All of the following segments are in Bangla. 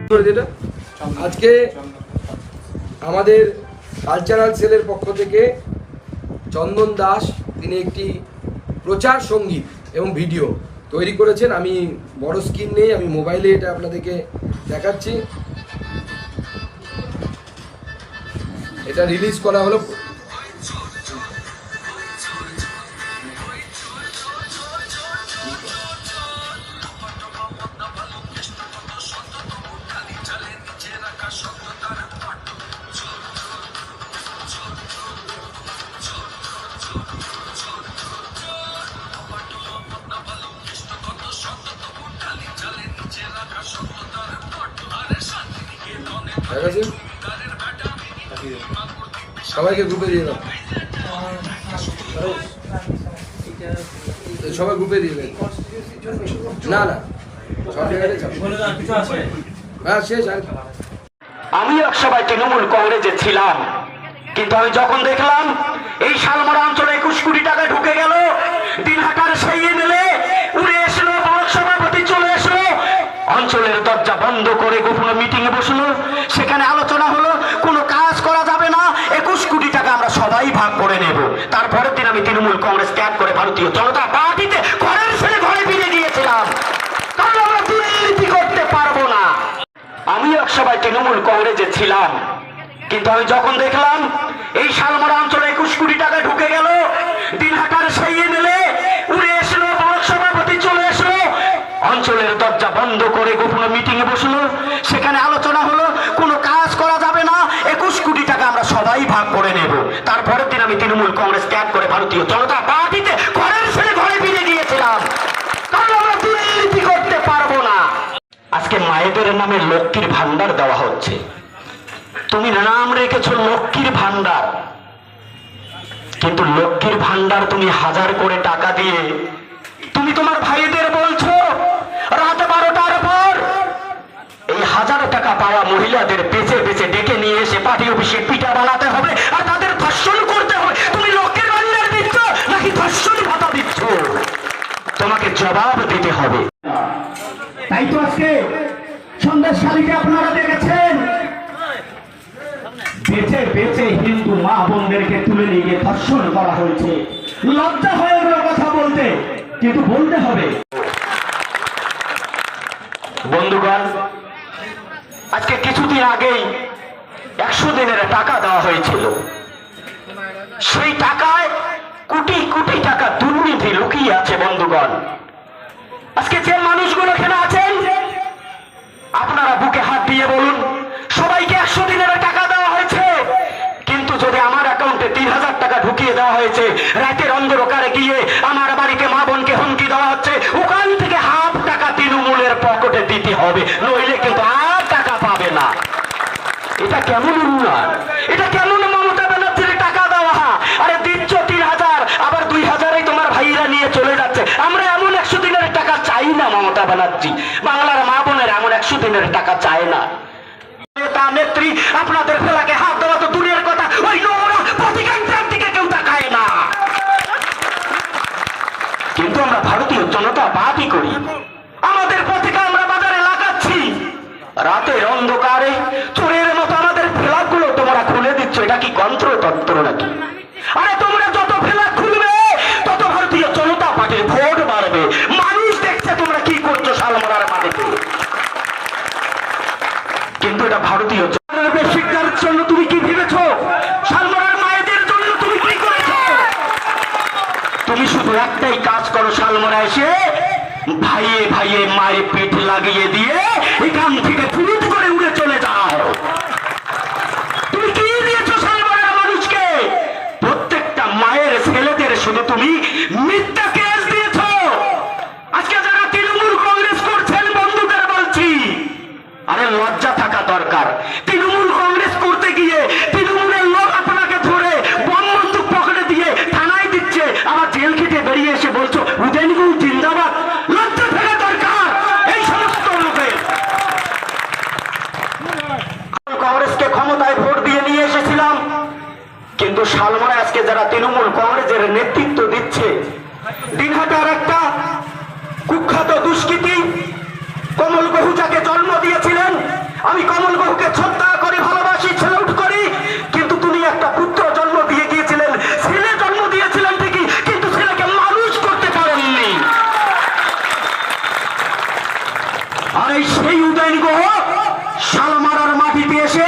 আজকে আমাদের কালচারাল সেলের পক্ষ থেকে চন্দন দাস তিনি একটি প্রচার সঙ্গীত এবং ভিডিও তৈরি করেছেন। আমি বড় স্ক্রিন নেই, আমি মোবাইলে এটা আপনাদেরকে দেখাচ্ছি। এটা রিলিজ করা হলো সবাইকে গ্রুপে দিয়ে দাও, সবাই গ্রুপে দিয়ে দেন। না না সব জায়গায় হ্যাঁ শেষ। আমি একসময় তৃণমূল কংগ্রেসে ছিলাম, কিন্তু আমি যখন দেখলাম এই শালমরা অঞ্চলে 21 কোটি টাকা ঢুকে গেল, দিনহাটার সেই এমএলএ উড়ে এসলো, ব্লক সভাপতি চলে এসলো, অঞ্চলের দরজা বন্ধ করে গোপন মিটিং এ বসলো, সেখানে আলোচনা হলো কোনো কাজ করা যাবে না, 21 কোটি টাকা আমরা সবাই ভাগ করে নেব। তারপরের দিন আমি তৃণমূল কংগ্রেস ত্যাগ করে ভারতীয় জনতা পার্টিতে ঘরের ছেলে ঘরে ফিরে গিয়েছিলাম, কারণ আমরা দুর্নীতি করতে পারবো না। আমি একসময় তৃণমূল কংগ্রেসে ছিলাম, কিন্তু আমি যখন দেখলাম এই শালমরা অঞ্চলে 21 কোটি টাকা ঢুকে গেল, দিনহাটার সেই এমএলএ উড়ে এসলো, ব্লক সভাপতি চলে এসলো, অঞ্চলের দরজা বন্ধ করে গোপন মিটিং এ বসলো, সেখানে আলোচনা হলো কোনো কাজ করা যাবে না, 21 কোটি টাকা আমরা সবাই ভাগ করে নেব। তারপরের দিন আমি তৃণমূল কংগ্রেস ত্যাগ করে ভারতীয় জনতা পার্টিতে ঘরের ছেলে ঘরে ফিরে গিয়েছিলাম, কারণ আমরা দুর্নীতি করতে পারবো না। আজকে মায়েদের নামে লক্ষ্মীর ভান্ডার দেওয়া হচ্ছে, তুমি নাম রেখেছো লক্ষ্মীর ভান্ডার, কিন্তু লক্ষ্মীর ভান্ডার তুমি 1000 করে টাকা দিয়ে তুমি তোমার ভাইদের বলছো রাত 12টার পর এই 1000 টাকা পাওয়া মহিলাদের বেঁচে বেঁচে ডেকে নিয়ে এসে পার্টি অফিসে পিঠা বানাতে হবে আর তাদের ধর্ষণ করতে হবে। তুমি লক্ষ্মীর ভান্ডার দিচ্ছ নাকি ধর্ষণ ভাতা দিচ্ছ? তোমাকে জবাব দিতে হবে। তাই তো আজকে সন্দেশখালীতে আপনারা দেখেছেন বেঁচে বেঁচে হিন্দু মা বোনদেরকে তুলে নিয়ে ধর্ষণ করা হয়েছে। লজ্জা হয়ে গেল কথা বলতে, কিন্তু বলতে হবে। বন্ধুগণ, আজকে কিছুদিন আগেই 100 দিনের টাকা দেওয়া হয়েছিল, সেই টাকায় কোটি কোটি টাকা দুর্নীতি লুকিয়ে আছে। বন্ধুগণ, আজকে যে মানুষগুলো এখানে আছেন আপনারা বুকে হাত দিয়ে বলুন, সবাইকে 100 দিনের টাকা দেওয়া হয়েছে, কিন্তু যদি আমার অ্যাকাউন্টে 3000 টাকা ঢুকিয়ে দেওয়া হয়েছে, রাতের অন্ধকারে গিয়ে আমার বাড়িতে মা বোনকে হুমকি দেওয়া হচ্ছে, ওখান থেকে হাফ টাকা তৃণমূলের পকেটে দিতে হবে, নইলে কিন্তু আর টাকা পাবে না। এটা কেমন উন্নয়ন? এটা কেমন মমতা ব্যানার্জির টাকা দেওয়া? আরে দিচ্ছ 3000, আবার 2000 তোমার ভাইরা নিয়ে চলে যাচ্ছে। আমরা এমন 100 দিনের টাকা চাই না মমতা ব্যানার্জি, বাংলার মা বোনের এমন 100 দিনের টাকা চায় না। নেত্রী আপনাদের ফেলাকে হাত দেওয়া তো দূরের কথা, ওই নোংরা প্রতিকাংশের দিকে কেউ তাকায় না। কিন্তু আমরা ভারতীয় জনতা পার্টি করি, আমাদের পতাকা আমরা বাজারে লাগাচ্ছি, রাতের অন্ধকারে চোরের মতো আমাদের ফ্ল্যাগগুলো তোমরা খুলে দিচ্ছ। এটা কি গণতন্ত্র নাকি? আরে তোমরা যত ফ্ল্যাগ খুলবে তত ভারতীয় জনতা পার্টির ভোট বাড়বে। মানুষ দেখছে তোমরা কি করছো শালমরার মাটিতে, কিন্তু এটা ভারতীয় শিক্ষার জন্য তুমি কি ভেবেছো? শালমরার মায়েদের জন্য তুমি কি করেছো? তুমি শুধু একটাই কাজ করো, শালমরা এসে ভাইয়ে ভাইয়ে মায়ের পিঠ লাগিয়ে দিয়ে এখান থেকে ফুরুত করে উড়ে চলে যাও। তুমি কি দিয়েছো শালমরার মানুষকে? প্রত্যেকটা মায়ের ছেলেদের শুধু তুমি মিথ্যা কেস দিয়েছো। আজকে যারা তৃণমূল কংগ্রেস করছেন বন্ধুদের বলছি, আরে লজ্জা থাকা দরকার। তৃণমূল কংগ্রেস করতে গিয়ে তৃণমূলের লোক আপনাকে ধরে বম বন্দুক পকেটে দিয়ে থানায় দিচ্ছে, আবার জেল খেটে বেরিয়ে এসে বলছো উদয়নগুল জিন্দাবাদ। লজ্জা থাকা দরকার এই সমস্ত লোকের। কংগ্রেসকে ক্ষমতায় ভোট দিয়ে নিয়ে এসেছিলাম, কিন্তু শালমরা আজকে যারা তৃণমূল কংগ্রেসের নেতৃত্ব দিচ্ছে, দিনহাটার একটা কুখ্যাত দুষ্কৃতী কমল বহুজাকে জন্ম দিয়েছিলেন, আমি কমল বাবুকে শ্রদ্ধা করি, ভালোবাসি, স্যালুট করি, কিন্তু তুমি একটা পুত্র জন্ম দিয়ে গিয়েছিলেন, ছেলে জন্ম দিয়েছিলেন ঠিকই, কিন্তু ছেলেকে মানুষ করতে পারেননি। আর এই সেই উদয়ন গুহ শালমারার মাটিতে এসে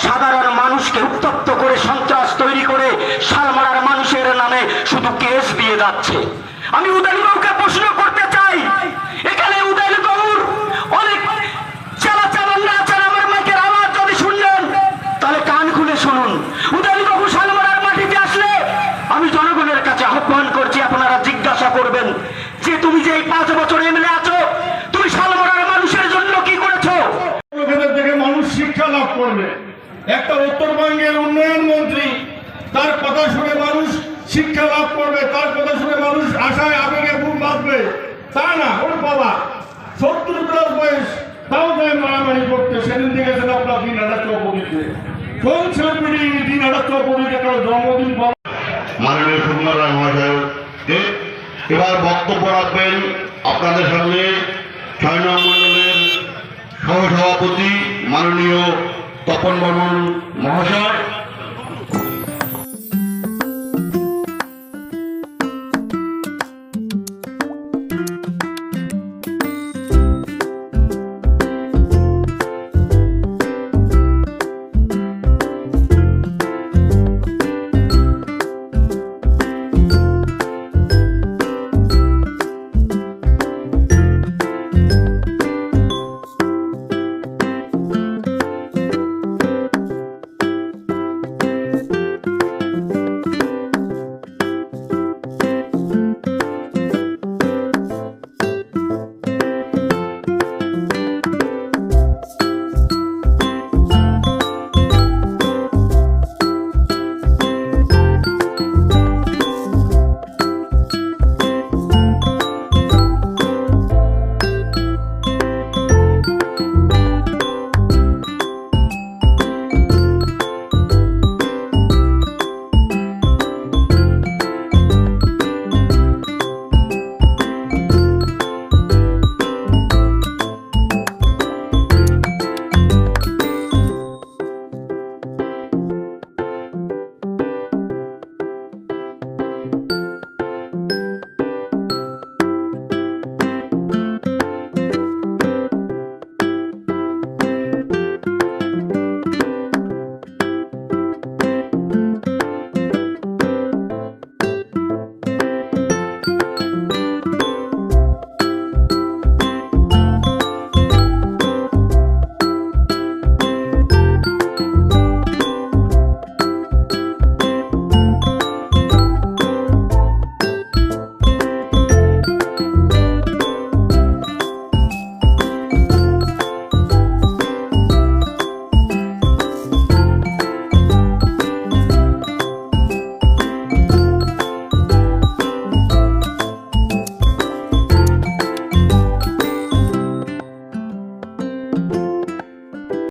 সাধারণ মানুষকে উত্তপ্ত করে, সন্ত্রাস তৈরি করে শালমারার মানুষের নামে শুধু কেস দিয়ে যাচ্ছে। আমি উদয়ন গুহকে প্রশ্ন করতে চাই, এখানে উদয়ন গুহর অনেক চালাচালান্না আছেন, আমার মাইকের আওয়াজ যদি শুনলেন তাহলে কান খুলে শুনুন। উদয়ন গুহ শালমারার মাটিতে আসলে আমি জনগণের কাছে আহ্বান করছি, আপনারা জিজ্ঞাসা করবেন যে তুমি যে এই 5 বছর এমএলএ আছো, তুমি শালমারার মানুষের জন্য কি করেছো? লোকেদের থেকে মানুষ শিক্ষা লাভ করবে। একটা উত্তরবঙ্গের উন্নয়ন মন্ত্রী, তার কথা শুনে মানুষ শিক্ষা লাভ করবে, তার কথা শুনে মানুষ আশায় আবেগে বুক বাঁধবে, তা না। ওর বাবা 70+ বয়স, তাও যায় মারামারি করতে। সেদিন দেখেছেন আপনার 3,000 চৌপদিতে কোন ছেলেপিড়ি 3,000 চৌপদিতে কারো জন্মদিন মাননীয় সুকুমার রায় মহাশয়কে এবার বক্তব্য রাখবেন আপনাদের সামনে 6 নং মণ্ডলের সহসভাপতি মাননীয় তপন বর্মন মহাশয়।